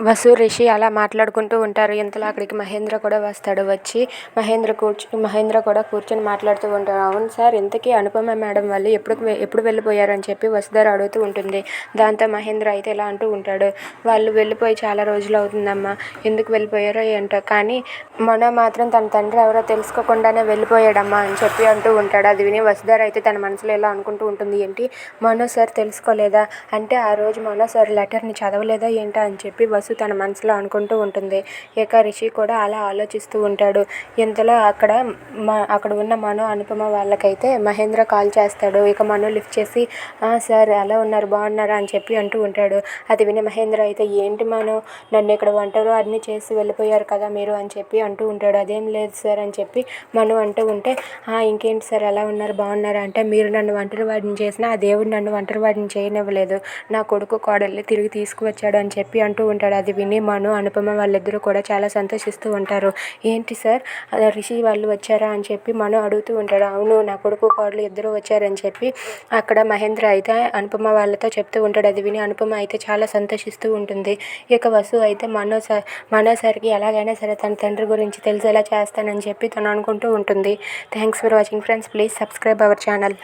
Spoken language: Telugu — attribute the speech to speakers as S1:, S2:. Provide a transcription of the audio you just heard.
S1: వసు, రిషి అలా మాట్లాడుకుంటూ ఉంటారు. ఇంతలో అక్కడికి మహేంద్ర కూడా వస్తాడు. వచ్చి మహేంద్ర కూడా కూర్చొని మాట్లాడుతూ ఉంటాడు. అవును సార్, ఇంతకీ అనుపమ మేడం వాళ్ళు ఎప్పుడు వెళ్ళిపోయారని చెప్పి వసుధర అడుగుతూ ఉంటుంది. దాంతో మహేంద్ర అయితే ఇలా అంటూ ఉంటాడు, వాళ్ళు వెళ్ళిపోయి చాలా రోజులు అవుతుందమ్మా, ఎందుకు వెళ్ళిపోయారో ఏంటో, కానీ మనో మాత్రం తన తండ్రి ఎవరో తెలుసుకోకుండానే వెళ్ళిపోయాడమ్మా అని చెప్పి అంటూ ఉంటాడు. అది విని వసుధర అయితే తన మనసులో ఇలా అనుకుంటూ ఉంటుంది, ఏంటి మనో సార్ తెలుసుకోలేదా, అంటే ఆ రోజు మనో సార్ లెటర్ని చదవలేదా ఏంటా అని చెప్పి వసు తన మనసులో అనుకుంటూ ఉంటుంది. ఇక రిషి కూడా అలా ఆలోచిస్తూ ఉంటాడు. ఇంతలో అక్కడ ఉన్న మనో, అనుపమ వాళ్ళకైతే మహేంద్ర కాల్ చేస్తాడు. ఇక మనో లిఫ్ట్ చేసి సార్ ఎలా ఉన్నారు, బాగున్నారా అని చెప్పి అంటూ ఉంటాడు. అది విని మహేంద్ర అయితే, ఏంటి మనో, నన్ను ఇక్కడ వంటలు అన్నీ చేసి వెళ్ళిపోయారు కదా మీరు అని చెప్పి అంటూ ఉంటాడు. అదేం లేదు సార్ అని చెప్పి మనో అంటూ ఉంటే, ఇంకేంటి సార్ ఎలా ఉన్నారు, బాగున్నారా అంటే, మీరు నన్ను ఒంటరి వాడిని చేసినా ఆ దేవుడు నన్ను ఒంటరి వాడిని చేయనివ్వలేదు, నా కొడుకు కోడల్ని తిరిగి తీసుకువచ్చాడు అని చెప్పి అంటూ ఉంటాడు. అది విని మనో, అనుపమ వాళ్ళిద్దరూ కూడా చాలా సంతోషిస్తూ ఉంటారు. ఏంటి సార్, రిషి వాళ్ళు వచ్చారా అని చెప్పి మనో అడుగుతూ ఉంటాడు. అవును, నా కొడుకు కోడలు ఇద్దరు వచ్చారని చెప్పి అక్కడ మహేంద్ర అయితే అనుపమ వాళ్ళతో చెప్తూ ఉంటాడు. అది విని అనుపమ అయితే చాలా సంతోషిస్తూ ఉంటుంది. ఇక వసు అయితే మనో సార్కి ఎలాగైనా సరే తన తండ్రి గురించి తెలిసేలా చేస్తానని చెప్పి తను అనుకుంటూ ఉంటుంది. Thanks for watching friends, please subscribe our channel.